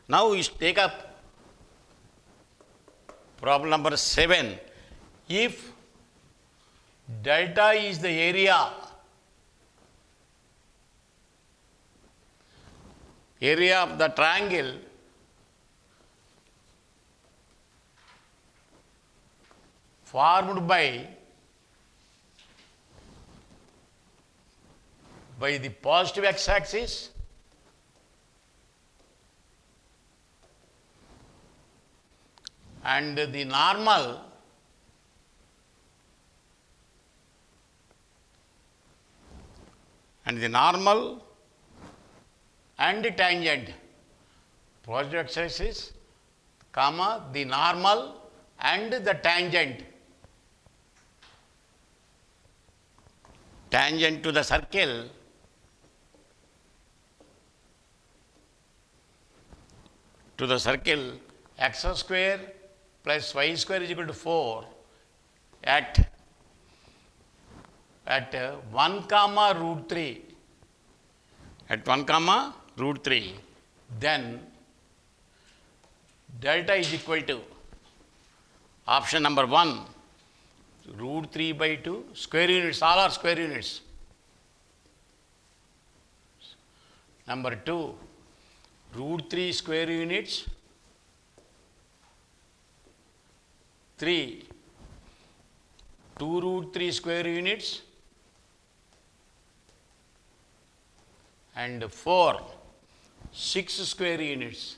Now we take up problem number 7. If delta is the area of the triangle formed by the positive x-axis and the normal and the tangent, positive x-axis, comma, the normal and the tangent to the circle x square plus y square is equal to 4 at 1 comma root 3, then delta is equal to option number 1 root 3 by 2 square units, all are square units. Number 2 root 3 square units 3 2 root 3 square units and 4 6 square units.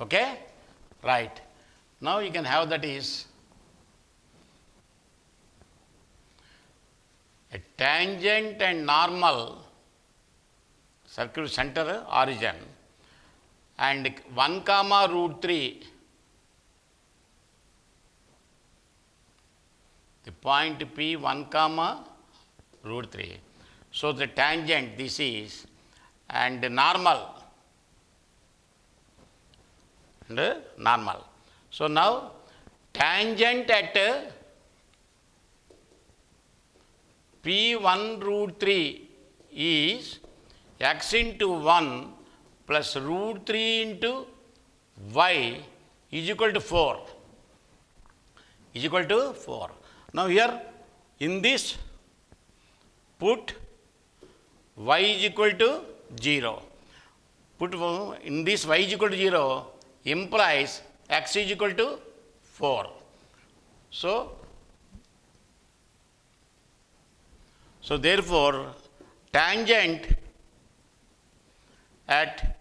Okay? Right. Now you can have that is a tangent and normal circle center origin and 1 comma root 3 the point P 1 comma root 3. So the tangent this is and normal. So now tangent at P1 root 3 is x into 1 plus root 3 into y is equal to 4. Now here in this put y is equal to 0. Put in this y is equal to 0 implies x is equal to 4. So therefore tangent at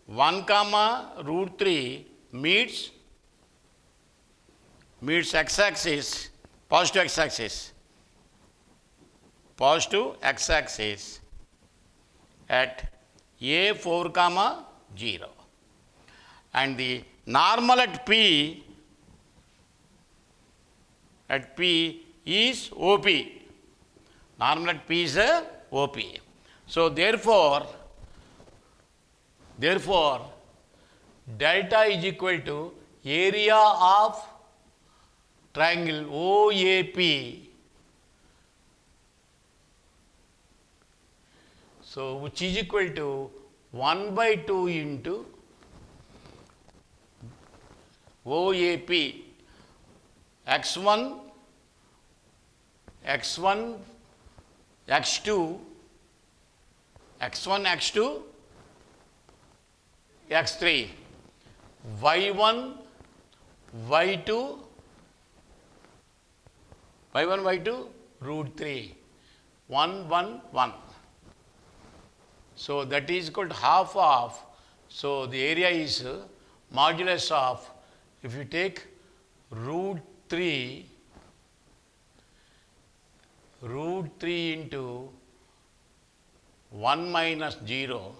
1 comma root 3 meets x-axis, positive x-axis at a 4 comma 0 and the normal at P is OP. Normal at P is OP. So therefore delta is equal to area of triangle OAP. So which is equal to 1 by 2 into OAP x1, x2, x3, y1, y2, root 3, 1, 1, 1. So that is equal to half of, so the area is modulus of, if you take root 3 into 1 minus 0,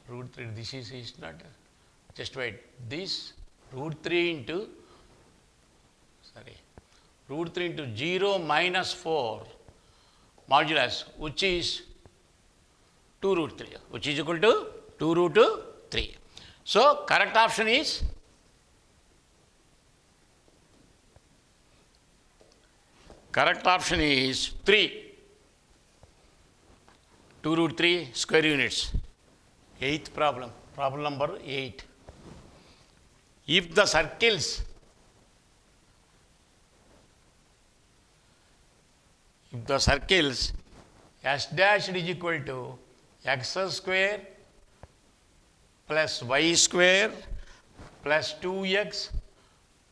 root 3, this is not, just wait, this root 3 into 0 minus 4 modulus, which is 2 root 3, which is equal to 2 root 3. So correct option is Correct option is 3. 2 root 3 square units. Eighth problem. Problem number 8. If the circles S dash is equal to x square plus y square plus 2x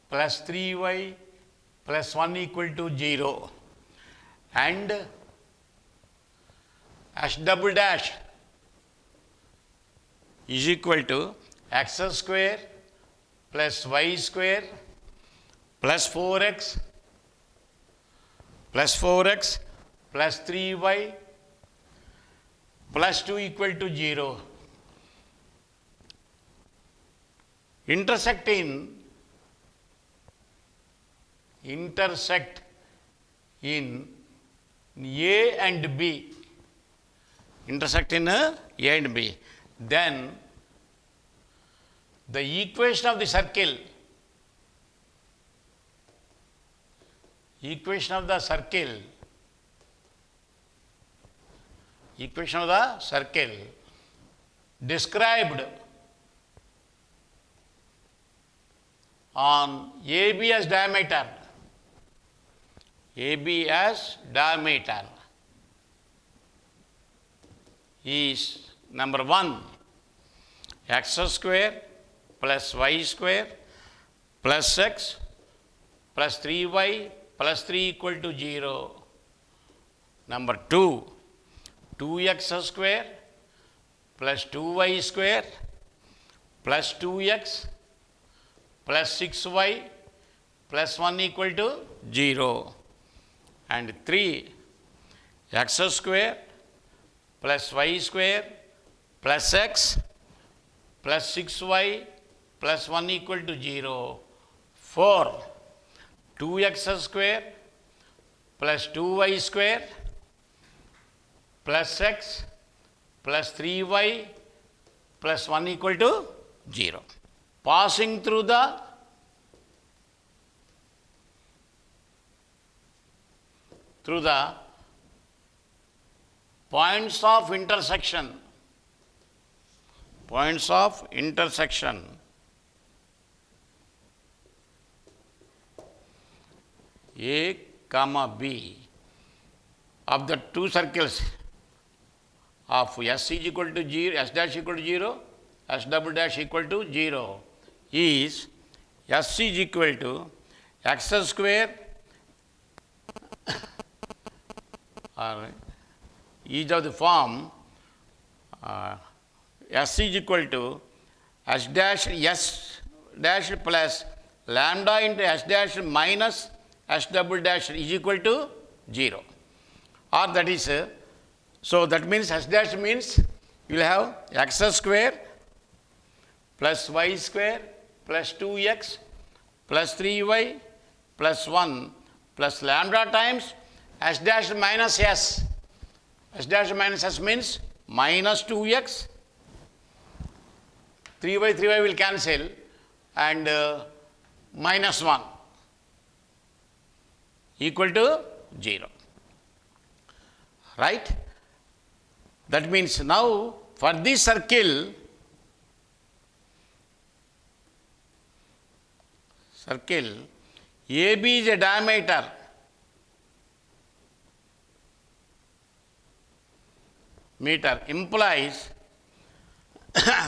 plus 3y plus 1 equal to 0 and S double dash is equal to x square plus y square plus 4x plus 3y plus 2 equal to 0. Intersect in A and B. Intersect in A and B. Then the equation of the circle described on AB as diameter is number 1 x square plus y square plus x plus 3y plus 3 equal to 0. Number 2 2x square plus 2y square plus 2x plus 6y plus 1 equal to 0. And 3 x square plus y square plus x plus 6y plus 1 equal to 0. 4 2x square plus 2y square plus x plus 3y plus 1 equal to 0. Passing through the points of intersection A comma B of the two circles of S is equal to 0, S dash equal to 0, S double dash equal to 0 is S is equal to x square or is of the form S is equal to S dash plus lambda into S dash minus S double dash is equal to 0. Or that is, so that means S dash means you will have x square plus y square plus 2x plus 3y plus 1 plus lambda times S dash minus S. S dash minus S means minus 2x, 3y will cancel and minus 1 equal to 0. Right? That means now for this circle AB is a diameter meter implies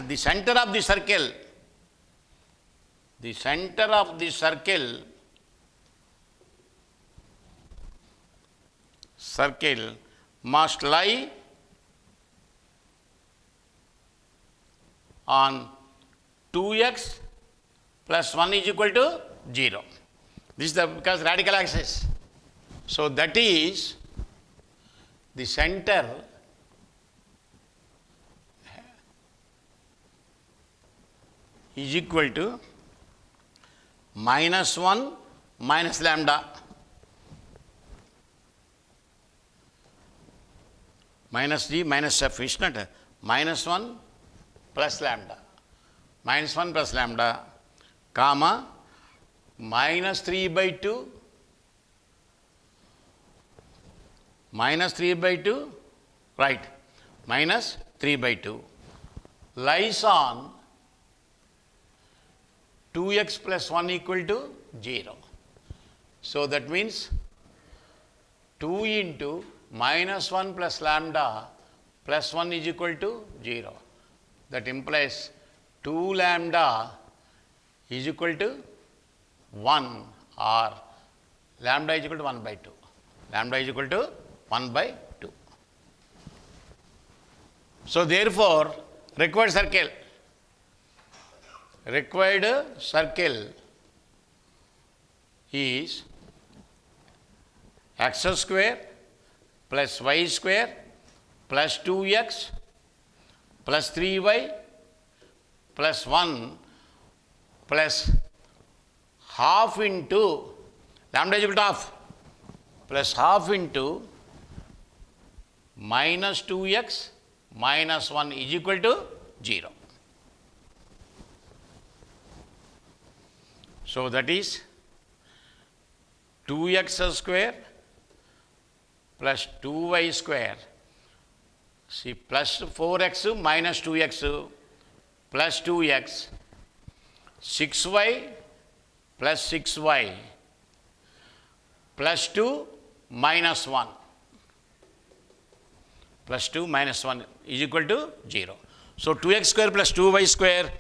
the center of the circle must lie on 2x plus 1 is equal to 0. This is because radical axis. So that is the center is equal to minus 1 minus lambda. Minus g minus f is not minus 1 plus lambda. Minus 1 plus lambda, comma, minus 3 by 2 minus 3 by 2, right, minus 3 by 2 lies on 2x plus 1 equal to 0. So that means 2 into minus 1 plus lambda plus 1 is equal to 0. That implies 2 lambda is equal to 1, or lambda is equal to 1 by 2. Lambda is equal to 1 by 2. So therefore, required circle is x square plus y square plus 2x plus 3y plus 1 plus half into lambda is equal to half plus half into minus 2x minus 1 is equal to 0. So that is 2x square plus 2y square, see, plus 4x minus 2x plus 2x, 6y plus 6y plus 2 minus 1 plus 2 minus 1 is equal to 0. So 2x square plus 2y square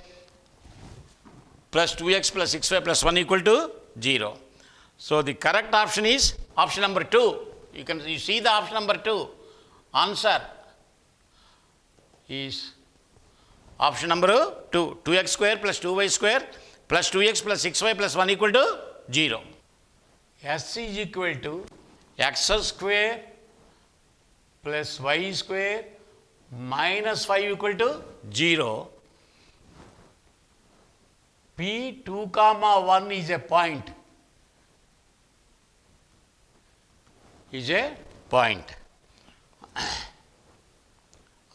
plus 2x plus 6y plus 1 equal to 0. So the correct option is option number 2. You see the option number 2. Answer is option number 2. 2x square plus 2y square plus 2x plus 6y plus 1 equal to 0. S is equal to x square plus y square minus 5 equal to 0. P2, 1 is a point.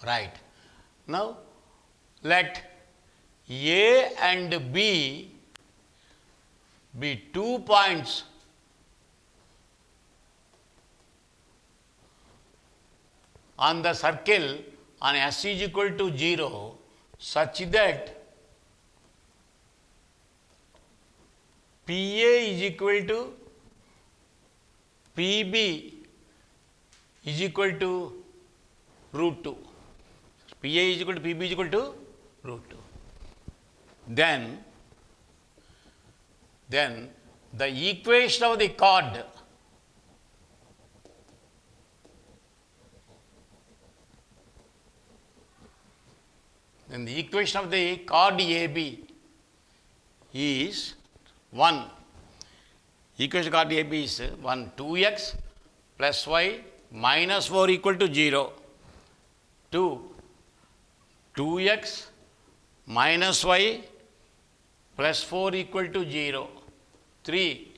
Right. Now, let A and B be 2 points on the circle on S is equal to 0 such that PA is equal to PB is equal to root 2. PA is equal to PB is equal to root 2. Then the equation of the chord AB is 1. Equation of chord AB is 1. 2x plus y minus 4 equal to 0. 2. 2x minus y plus 4 equal to 0. 3.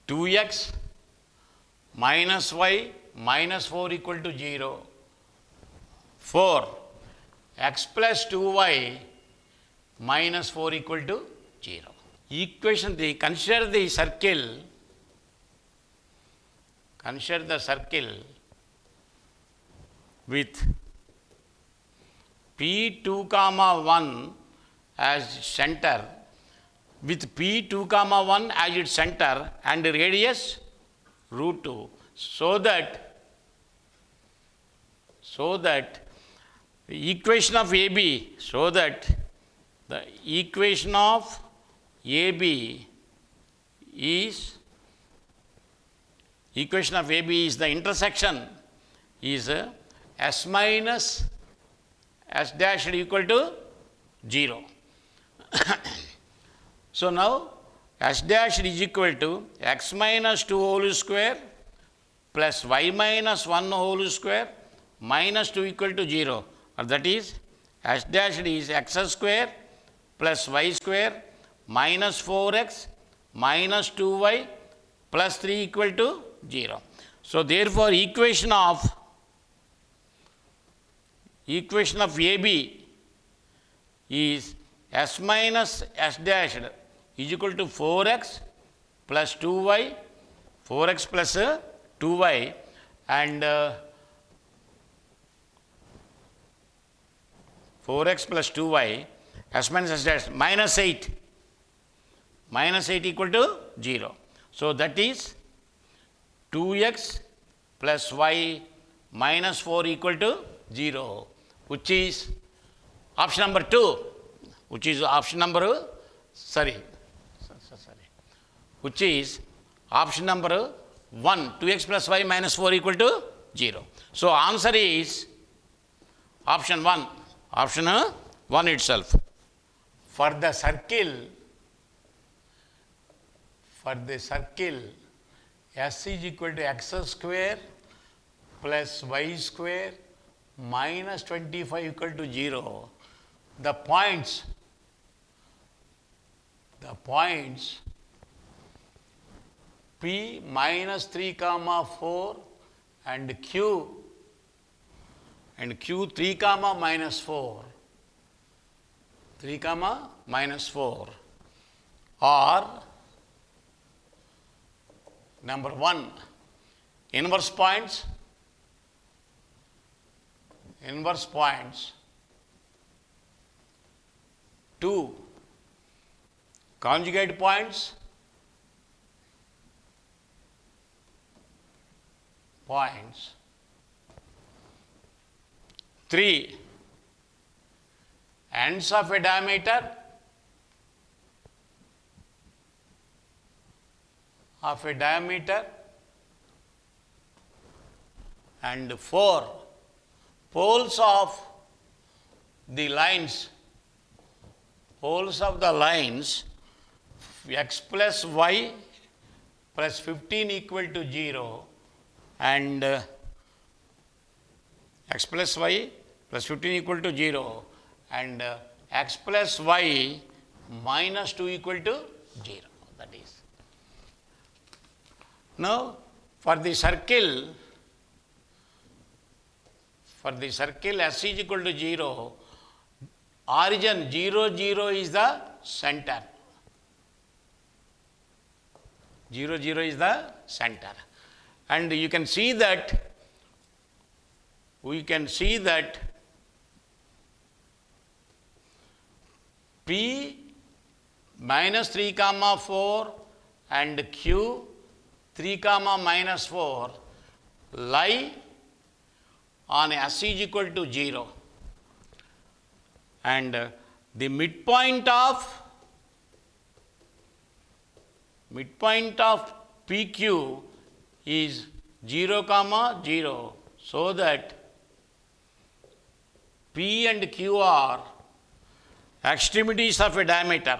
2x minus y minus 4 equal to 0. 4. X plus 2y minus 4 equal to 0. Equation 3, consider the circle with P2, 1 as center, with P2, 1 as its center and radius root 2, so that the equation of AB, the equation of AB is the intersection is S minus S dash equal to 0. So now S dash is equal to x minus 2 whole square plus y minus 1 whole square minus 2 equal to 0. That is S dash is x square plus y square minus 4x minus 2y plus 3 equal to 0. So therefore, equation of AB is S minus S dash is equal to 4x plus 2y, 4x plus 2y and 4x plus 2y s minus s dash minus 8. Minus 8 equal to 0. So that is 2x plus y minus 4 equal to 0, which is option number 2, which is option number, which is option number 1, 2x plus y minus 4 equal to 0. So answer is option 1, option 1 itself. For the circle s is equal to x square plus y square minus 25 equal to 0, the points P minus 3 comma 4 and Q 3 comma minus 4, 3 comma minus 4 are number 1, inverse points, 2, conjugate points, 3, ends of a diameter and 4, poles of the lines x plus y plus 15 equal to 0 and x plus y plus 15 equal to 0 and x plus y minus 2 equal to 0. That is. Now, for the circle s is equal to 0, origin 0, 0 is the center. 0, 0 is the center. And you can see that P minus 3 comma 4 and Q 3 comma minus 4 lie on s is equal to 0, and the midpoint of PQ is 0 comma 0, so that P and Q are extremities of a diameter.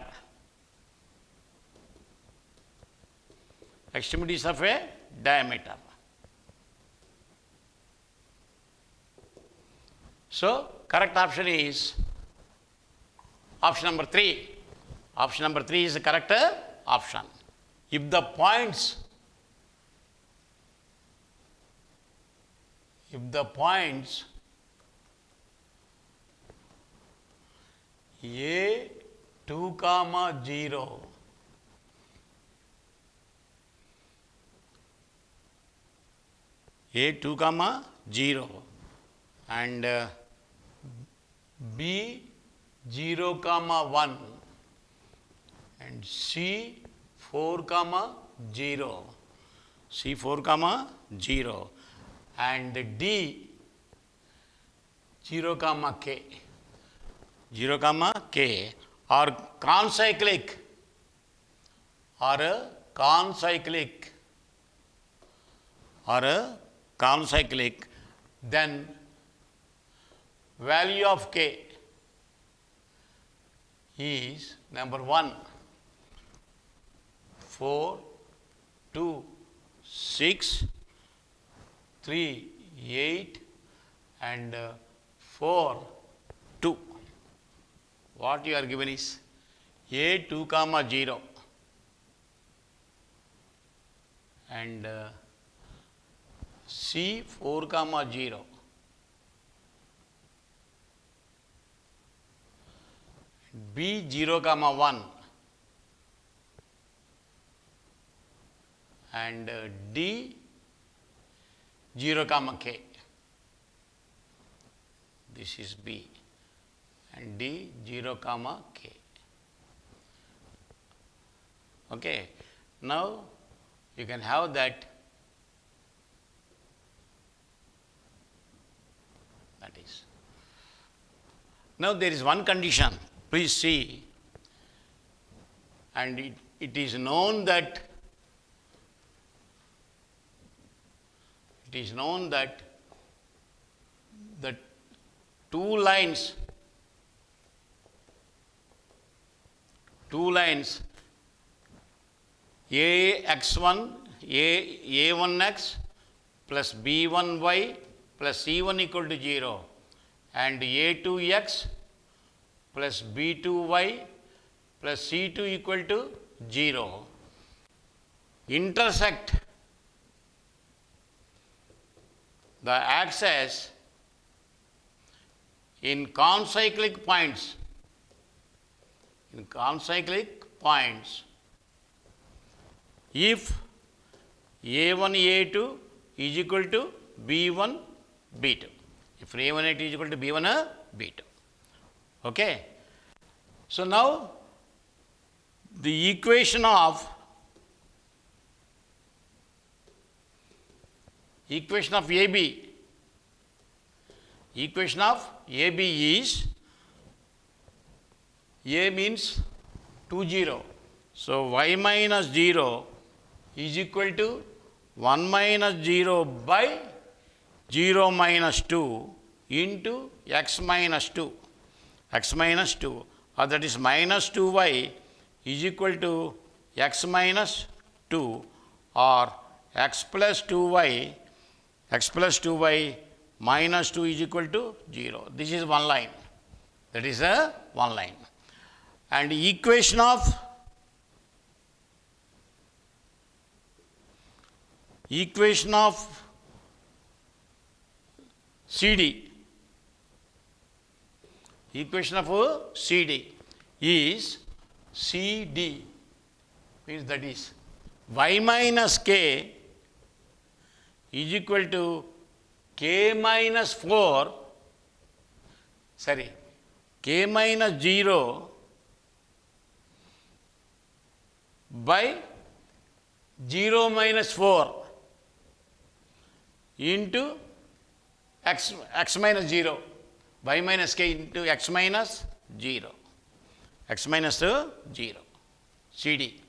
So, correct option is option number 3. Option number 3 is the correct option. If the points A 2 comma 0 and B 0 comma 1 and C 4 comma 0 and D 0 comma K are concyclic, then value of K is number 1, 4, 2, 6, 3, 8 and 4, 2. What you are given is A 2 comma 0 and C 4 comma 0 B 0 comma 1 and D 0, k. This is B. And D 0, k. Okay. Now you can have that. That is. Now there is one condition. Please see. And it is known that the two lines A1x plus B1y plus C1 equal to 0 and A2x plus B2y plus C2 equal to 0 intersect the axis in concyclic points. If A1, A2 is equal to B1, B2. If A1, A2 is equal to B1, B2. Okay. So now the equation of AB is A means 2, 0. So y minus 0 is equal to 1 minus 0 by 0 minus 2 into x minus 2. Or that is minus 2y is equal to x minus 2 or x plus 2y minus 2 is equal to 0. This is one line. That is a one line. And equation of CD. Equation of CD is CD means that is y minus k is equal to k minus 4, k minus 0 by 0 minus 4 into x minus 0, y minus k into x minus 0, CD.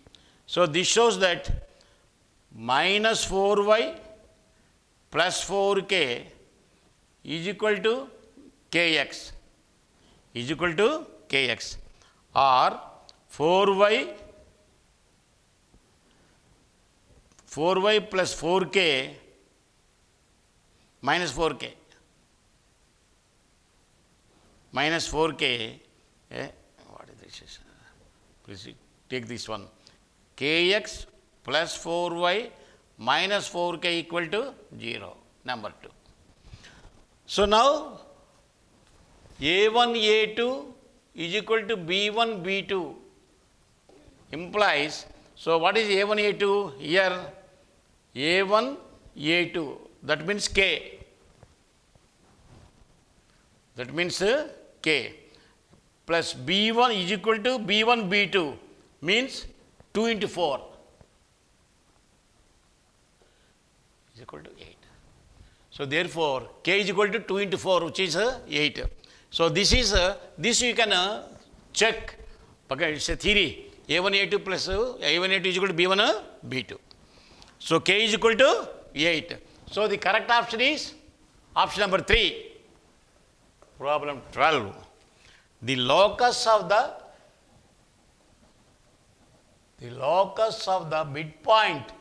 So this shows that minus 4y plus 4k is equal to kx, or 4y plus 4k minus 4k what is this? Please take this one. Kx plus 4y minus 4k equal to 0, number 2. So now A1, A2 is equal to B1, B2 implies, so what is A1, A2 here? A1, A2, that means K. That means K plus B1 is equal to B1, B2 means 2 into 4 is equal to 8. So therefore, K is equal to 2 into 4 which is 8. So this is this you can check. Okay, it's a theory. A1, A2 plus A1, A2 is equal to B1, B2. So K is equal to 8. So the correct option is option number 3. Problem 12. The locus of the midpoint.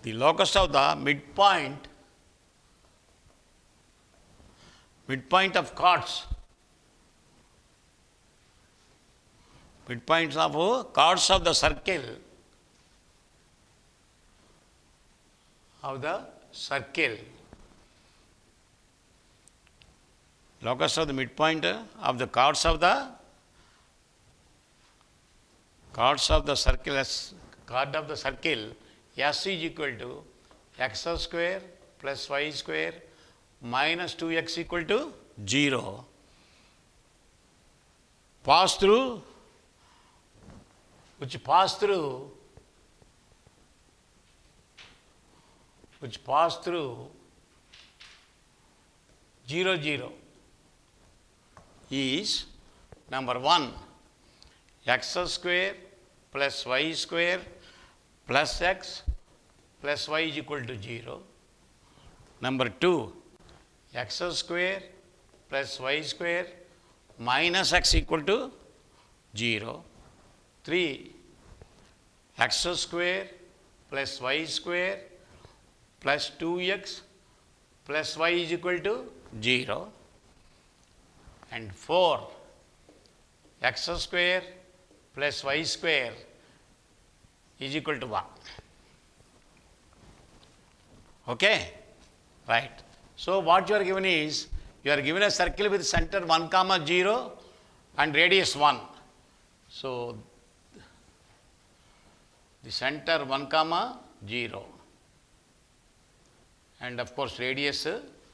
The locus of the midpoint of chords. Midpoints of chords of the circle. Locus of the midpoint of the chords of the circle, chord of the circle S is equal to x square plus y square minus 2x equal to 0. Pass through, which pass through 0, 0 is number 1 x square plus y square plus x plus y is equal to 0. Number 2 x square plus y square minus x equal to 0. 3 x square plus y square plus 2x plus y is equal to 0. And 4 x square plus y square is equal to 1. Okay? Right. So what you are given is, you are given a circle with center 1, 0 and radius 1. So the center 1, 0 and of course radius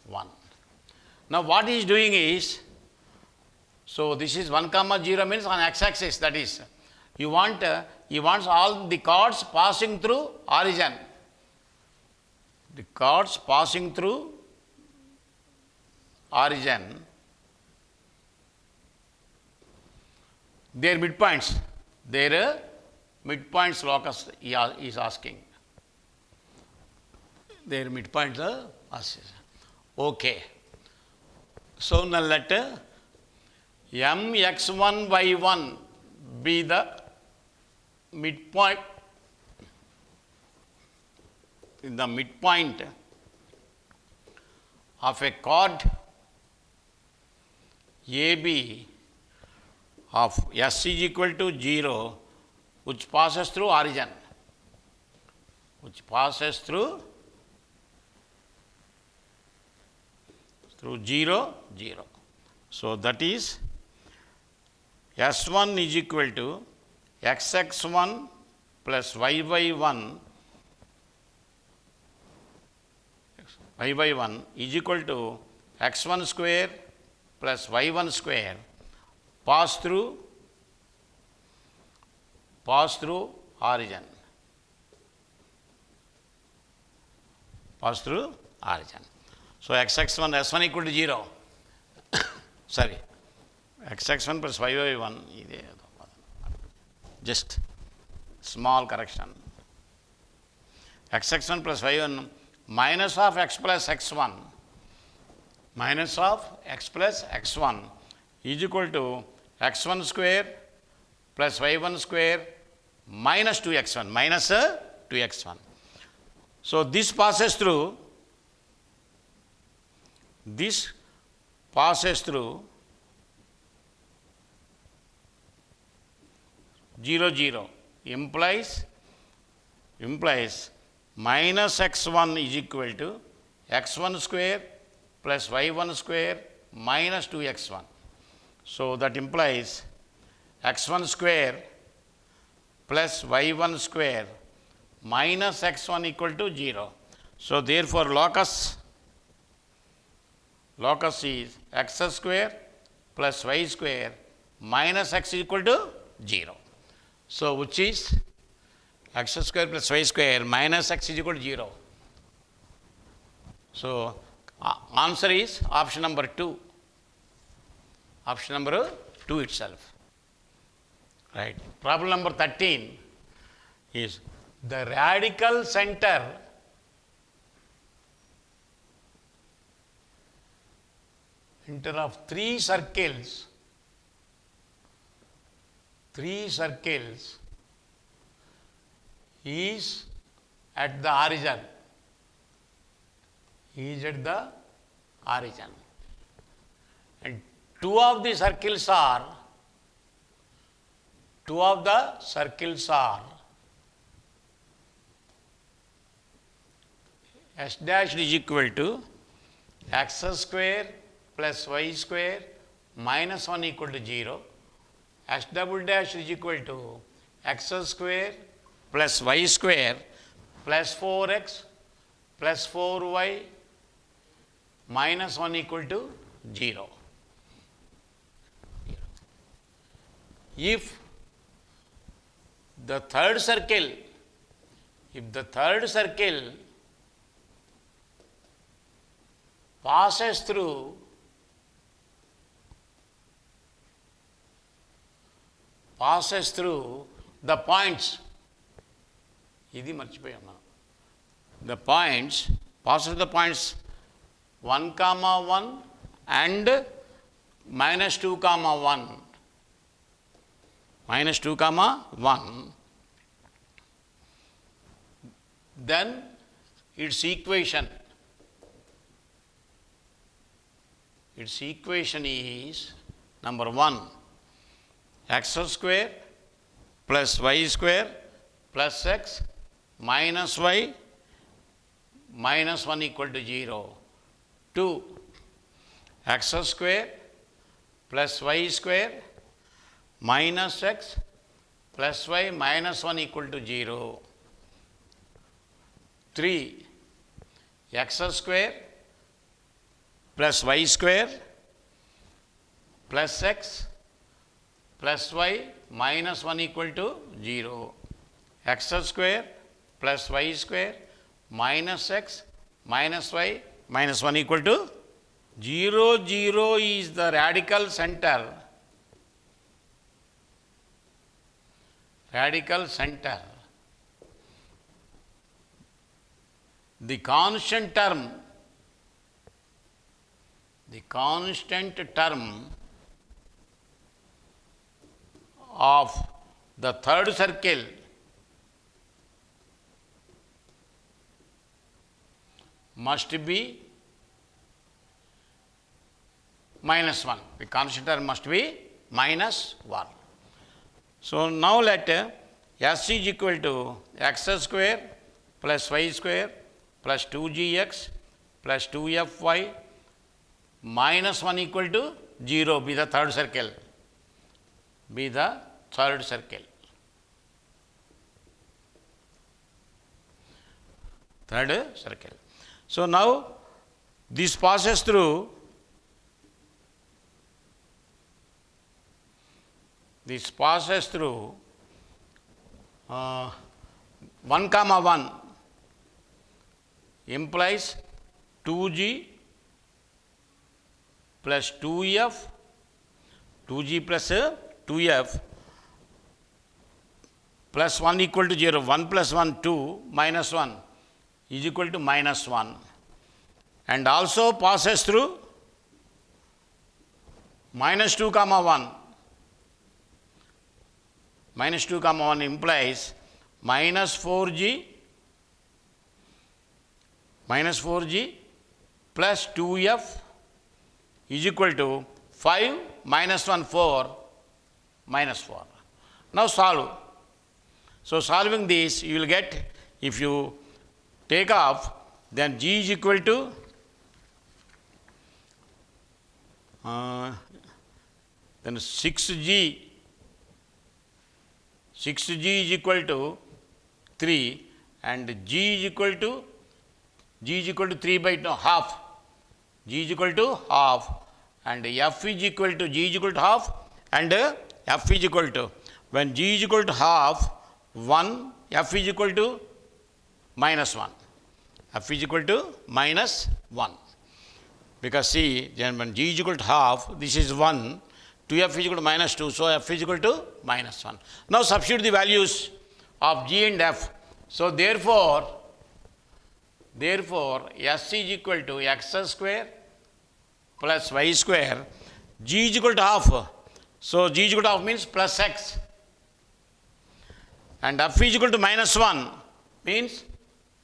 1. Now what he is doing is, so this is 1, 0 means on x-axis, that is, he wants all the chords passing through origin. The chords passing through origin, their midpoints locus is asking. Their midpoints are asking. Okay. So now let mx1y1 be the midpoint, the midpoint of a chord AB of S is equal to 0, which passes through origin. Which passes through 0, 0. So that is S1 is equal to xx1 plus yy1 is equal to x1 square plus y1 square pass through origin. Pass through origin. So xx1, s1 equal to 0. Sorry, xx1 plus yy1, just small correction. xx1 plus y1 minus of x plus x1, minus of x plus x1 is equal to x1 square plus y1 square minus 2x1, minus 2x1. So this passes through 0, 0, implies minus x1 is equal to x1 square plus y1 square minus 2x1. So that implies x1 square plus y1 square minus x1 equal to 0. So therefore locus is x square plus y square minus x equal to 0. So which is x square plus y square minus x is equal to 0. So answer is option number 2. Option number 2 itself. Right. Problem number 13 is the radical center of three circles is at the origin. And two of the circles are S dash is equal to x square plus y square minus 1 equal to 0. S double dash is equal to x square plus y square plus 4x plus 4y minus 1 equal to 0. If the third circle passes through the points, the points, passes the points 1, 1 and minus 2, 1. Minus 2, 1. Then its equation is number 1, x square plus y square plus x minus y minus 1 equal to 0. 2, x square plus y square minus x plus y minus 1 equal to 0. 3, x square plus y square plus x plus y minus 1 equal to 0. X square plus y square minus x minus y minus 1 equal to 0. 0 is the radical center. The constant term of the third circle must be minus 1. The constant term must be minus 1. So now let S is equal to x square plus y square plus 2gx plus 2fy minus 1 equal to 0 be the third circle. Third circle. So now this passes through 1, 1 implies 2g plus 2f, 2g plus 2f plus 1 equal to 0. 1 plus 1, 2 minus 1 is equal to minus 1, and also passes through minus 2, 1. Minus 2, 1 implies minus 4g plus 2f is equal to 5 minus 1, 4 minus 4. Now solve. So solving this, you will get, if you take off, then g is equal to then 6g is equal to 3, and g is equal to 3 by half. G is equal to half, and f is equal to g is equal to half, and f is equal to, when g is equal to half, 1, f is equal to minus 1. F is equal to minus 1. Because see, when g is equal to half, this is 1, 2f is equal to minus 2, so f is equal to minus 1. Now substitute the values of g and f. So therefore, s is equal to x square plus y square, g is equal to half. So g is equal to half means plus x, and f is equal to minus 1 means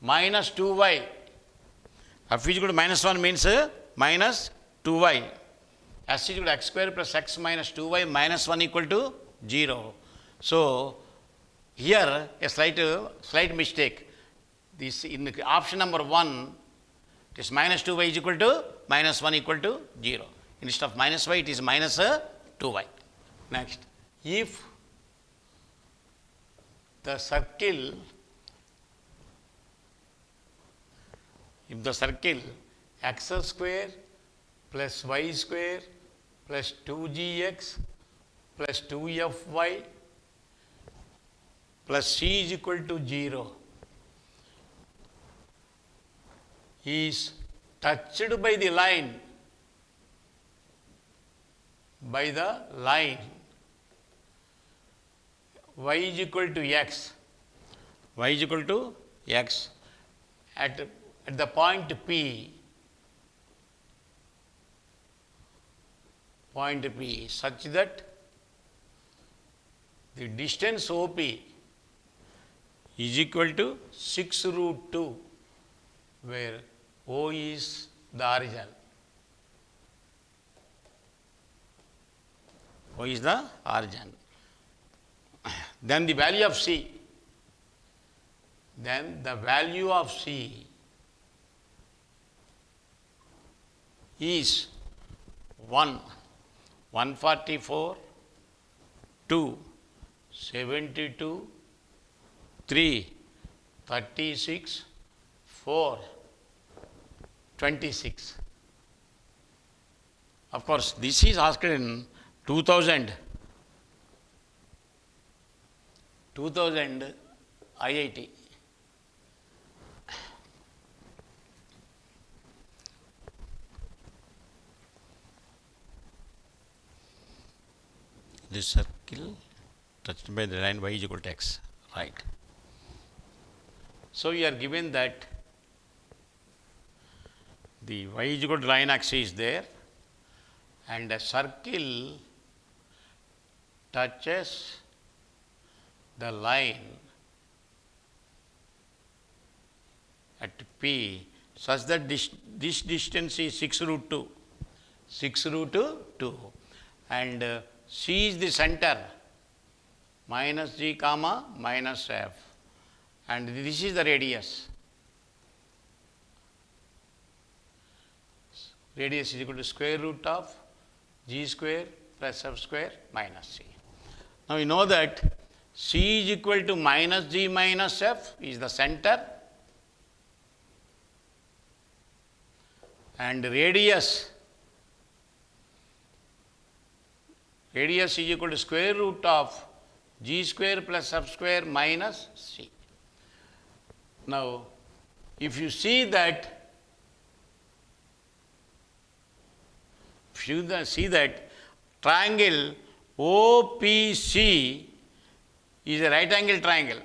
minus 2y. F is equal to minus 1 means minus 2y. S is equal to x square plus x minus 2y minus 1 equal to 0. So here a slight mistake. This in the option number 1, it is minus 2y is equal to minus 1 equal to 0. Instead of minus y, it is minus 2y. Next, if the circle if the circle x square plus y square plus 2gx plus 2fy plus c is equal to 0 is touched by the line, y is equal to x, at the point P, such that the distance OP is equal to 6√2, where O is the origin. O is the origin. Then the value of C. Then the value of C is 1, 144, 2, 72, 3, 36, 4, 26. Of course, this is asked in 2000 IIT. This circle touched by the line y is equal to x, right. So you are given that the y is equal to line axis is there and a circle touches the line at P such that this distance is 6√2, and C is the center, minus G comma minus F, and this is the radius. Radius is equal to square root of G square plus F square minus C. Now you know that C is equal to minus G minus F is the center, and radius is equal to square root of G square plus F square minus C. Now, if you see that triangle OPC is a right angled triangle,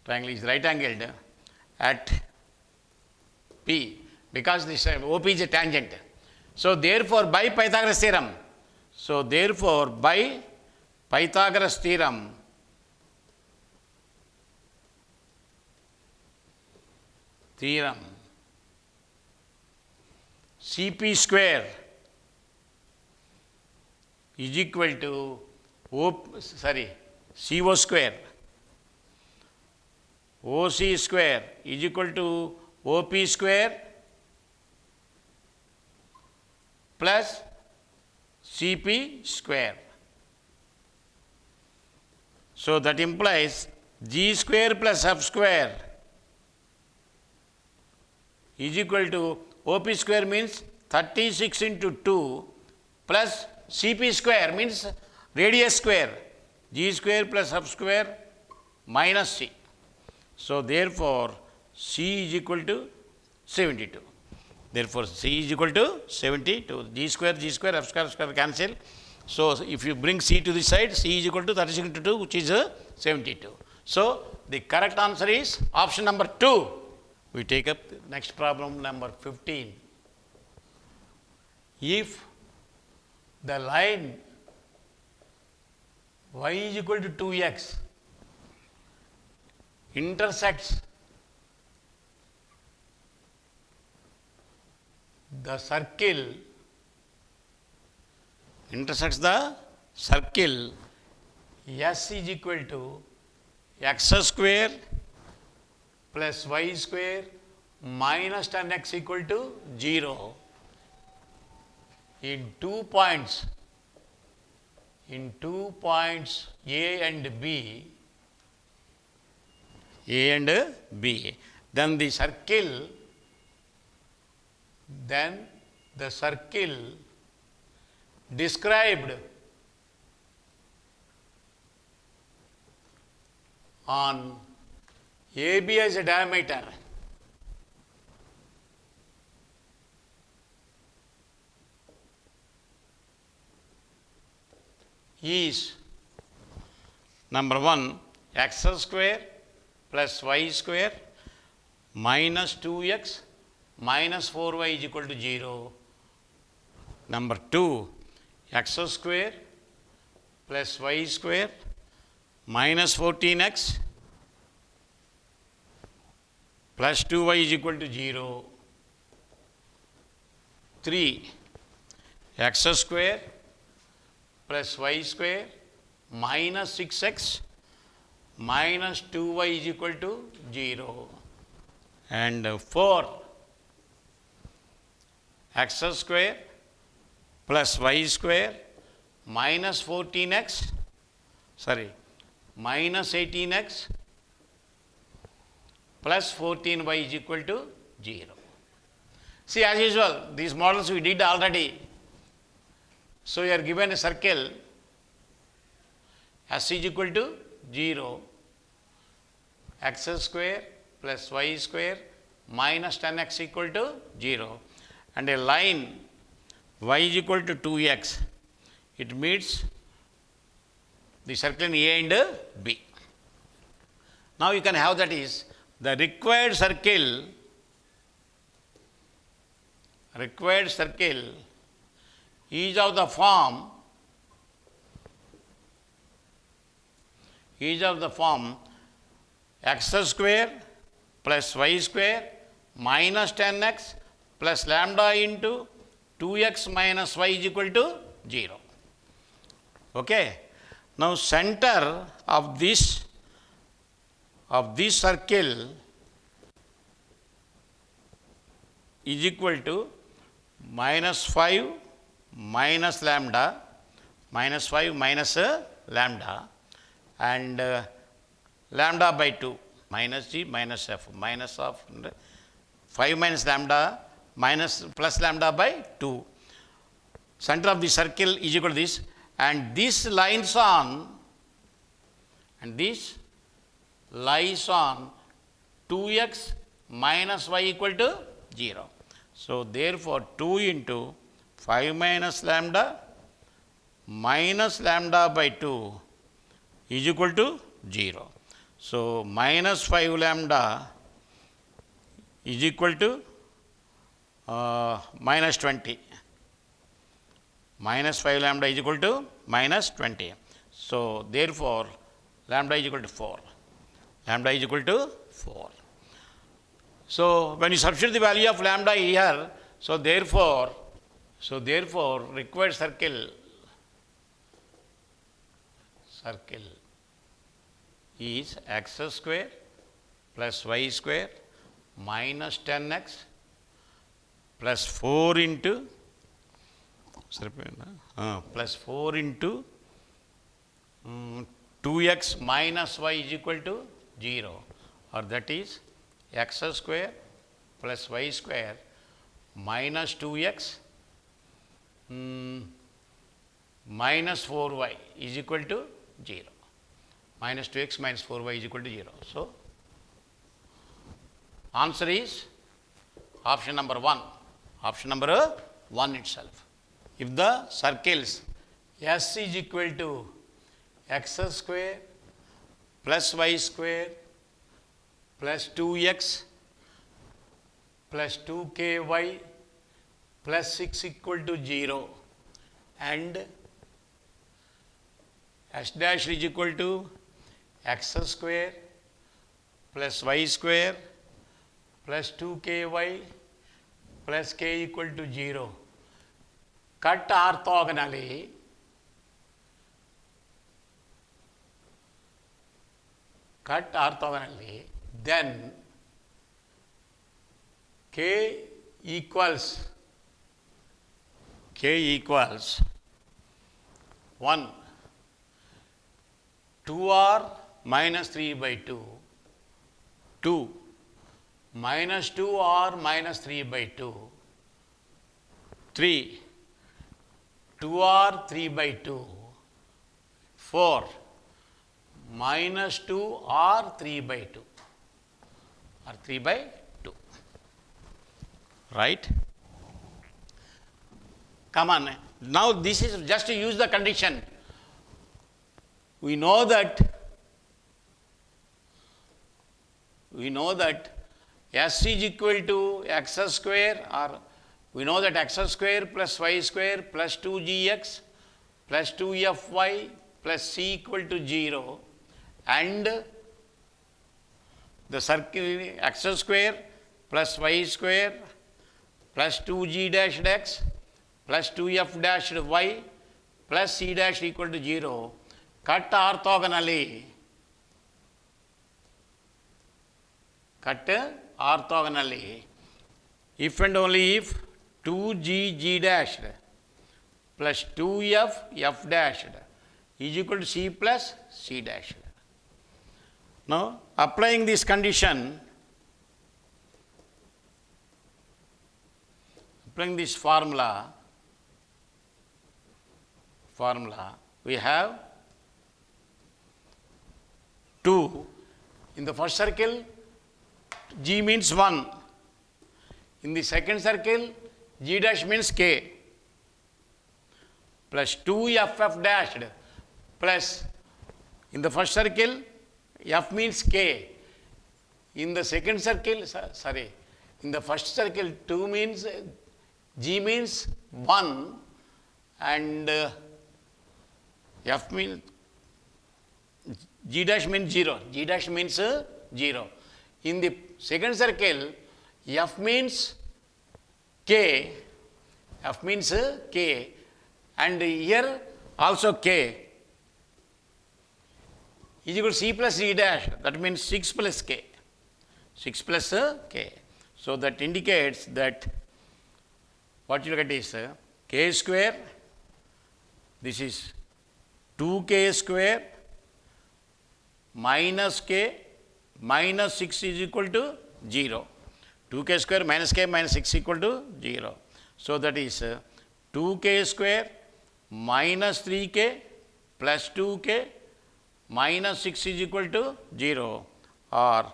triangle is right angled at P, because this OP is a tangent. So therefore by Pythagoras theorem, CP square is equal to CO square, OC square is equal to OP square plus CP square. So that implies G square plus F square is equal to OP square means 36 into 2 plus CP square means radius square, G square plus F square minus C. So therefore C is equal to 72. Therefore C is equal to 72. G square, F square cancel. So if you bring C to this side, C is equal to 36 into 2, which is 72. So the correct answer is option number 2. We take up the next problem, number 15. If the line y is equal to 2x intersects the circle S is equal to x square plus y square minus tan x equal to 0 in 2 points in 2 points A and B, then the circle described on AB as a diameter is number 1 x square plus y square minus 2x minus 4y is equal to 0. Number 2 x square plus y square minus 14x plus 2y is equal to 0. 3 x square plus y square minus 6x minus 2y is equal to 0. And 4 x square plus y square minus 14x, minus 18x plus 14y is equal to 0. See, as usual, these models we did already. So, you are given a circle S is equal to 0, x square plus y square minus 10x equal to 0, and a line y is equal to 2x. It meets the circle in A and B. Now, you can have that is the required circle is of the form x square plus y square minus 10x plus lambda into 2x minus y is equal to 0. Okay. Now, center of this circle is equal to minus 5 minus lambda, minus 5 minus lambda, and lambda by 2, minus g minus f, minus of 5 minus lambda minus plus lambda by 2. Center of the circle is equal to this, and this lies on 2x minus y equal to 0. So, therefore, 2 into 5 minus lambda minus lambda by 2 is equal to 0. So, minus 5 lambda is equal to minus 20. Minus 5 lambda is equal to minus 20. So, therefore, lambda is equal to 4. Lambda is equal to 4. So, when you substitute the value of lambda here, so therefore, required circle is x square plus y square minus 10x plus 4 into 2x minus y is equal to 0, or that is x square plus y square minus 2x minus 4y is equal to 0. Minus 2x minus 4y is equal to 0. So, answer is option number 1. Option number 1 itself. If the circles S is equal to x square plus y square plus 2x plus 2ky plus 6 equal to 0, and S dash is equal to x square plus y square plus 2ky plus k equal to 0, cut orthogonally, then k equals 1 2r minus 3 by 2, 2 minus 2r minus 3 by 2, 3 2r 3 by 2, 4 minus 2r 3 by 2, or 3 by 2, right? Come on, now this is just to use the condition. We know that S is equal to x square, or we know that x square plus y square plus 2gx plus 2fy plus c equal to 0, and the circle x square plus y square plus 2g dash x plus 2f dash y plus c dash equal to 0 cut orthogonally. If and only if 2g dashed plus 2f f dashed is equal to c plus c dashed. Now, applying this condition, applying this formula, we have 2. In the first circle, g means 1. In the second circle, g dash means k, plus 2ff dashed plus, in the first circle, f means k. In the second circle, in the first circle, 2 means, g means 1, and f means, g dash means 0. G dash means 0. In the second circle, f means k, and here also k is equal to c plus c dash, that means 6 plus k. So that indicates that what you look at is k square, this is 2k square minus k minus 6 is equal to 0. 2k square minus k minus 6 equal to 0. So that is 2k square minus 3k plus 2k minus 6 is equal to 0, or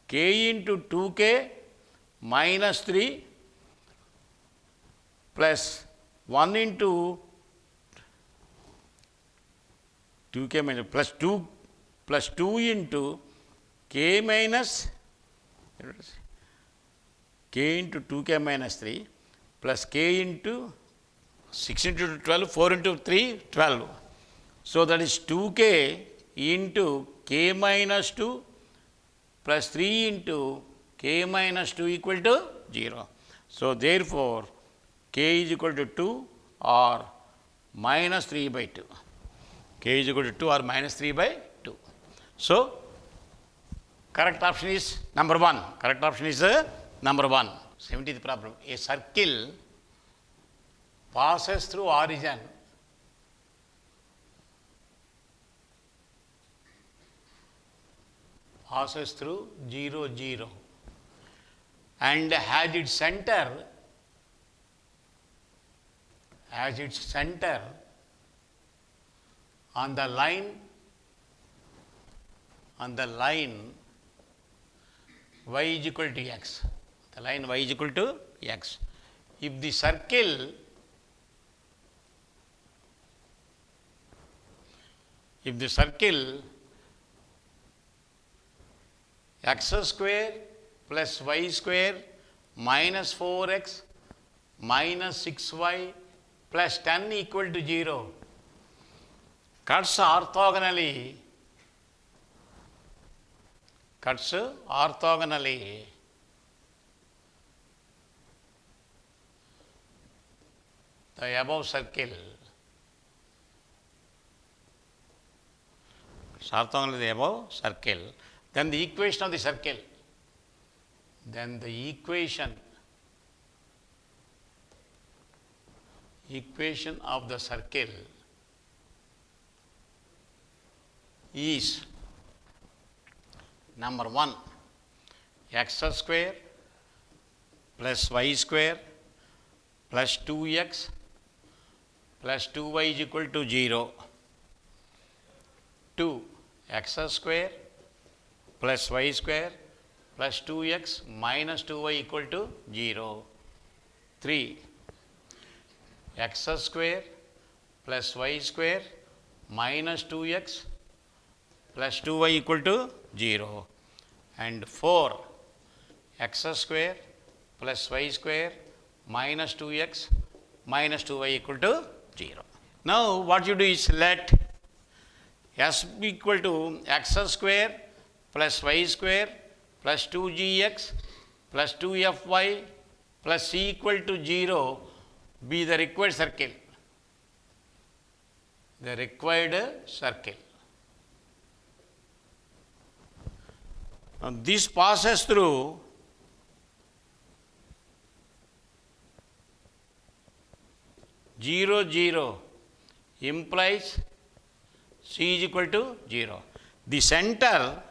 k into 2k minus 3 plus 1 into 2k minus plus 2 into k minus k into 2k minus 3 plus k into 6 into 12, 4 into 3, 12. So that is 2k into k minus 2 plus 3 into k minus 2 equal to 0. So therefore, k is equal to 2 or minus 3 by 2. K is equal to 2 or minus 3 by 2. So correct option is number 1. Correct option is number 1. 70th problem. A circle passes through origin passes through 0, 0 and has its center on the line y is equal to x. The line y is equal to x. If the circle x square plus y square minus 4x minus 6y plus 10 equal to 0 cuts orthogonally the above circle. Orthogonally the above circle. Then the equation of the circle. Then the equation of the circle is number 1 x square plus y square plus 2x plus 2y is equal to 0. 2 x square plus y square plus 2x minus 2y equal to 0. 3 x square plus y square minus 2x plus 2y equal to 0. And 4 x square plus y square minus 2x minus 2y equal to 0. Now what you do is let s be equal to x square plus y square plus 2gx plus 2fy plus c equal to 0 be the required circle. The required circle. Now this passes through zero, 0 implies c is equal to 0. The center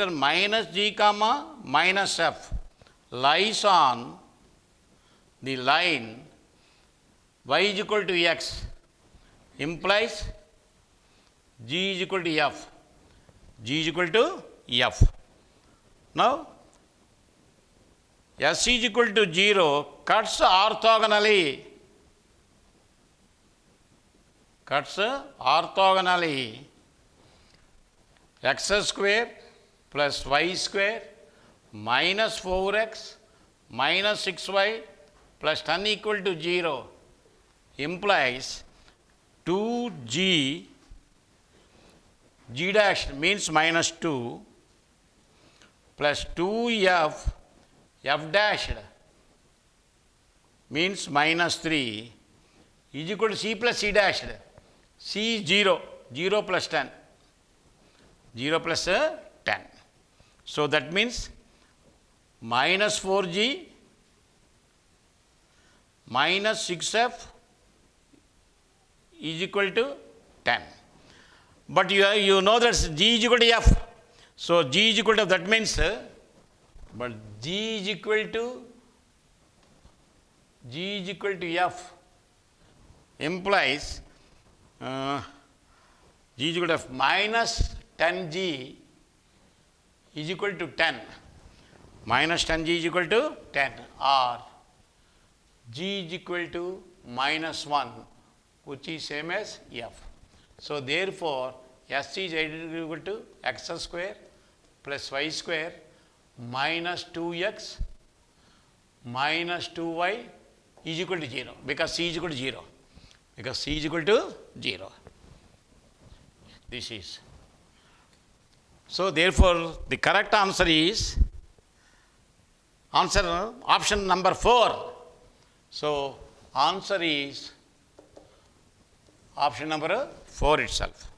minus g comma minus f lies on the line y is equal to x implies g is equal to f. G is equal to f. Now s is equal to 0 cuts orthogonally. X square plus y square minus 4x minus 6y plus 10 equal to 0 implies 2g g dash means minus 2 plus 2f f dashed means minus 3 is equal to c plus c dashed. C is 0, 0 plus 10, 0 plus 10. So that means minus 4g minus 6f is equal to 10. But you know that g is equal to f. So g is equal to, that means, but g is equal to f implies g is equal to f minus 10g is equal to 10. Minus 10g is equal to 10, or g is equal to minus 1, which is same as f. So therefore s is equal to x square plus y square minus 2x minus 2y is equal to 0, because c is equal to 0. Because c is equal to 0. This is. So therefore the correct answer is option number 4. So answer is option number 4 itself.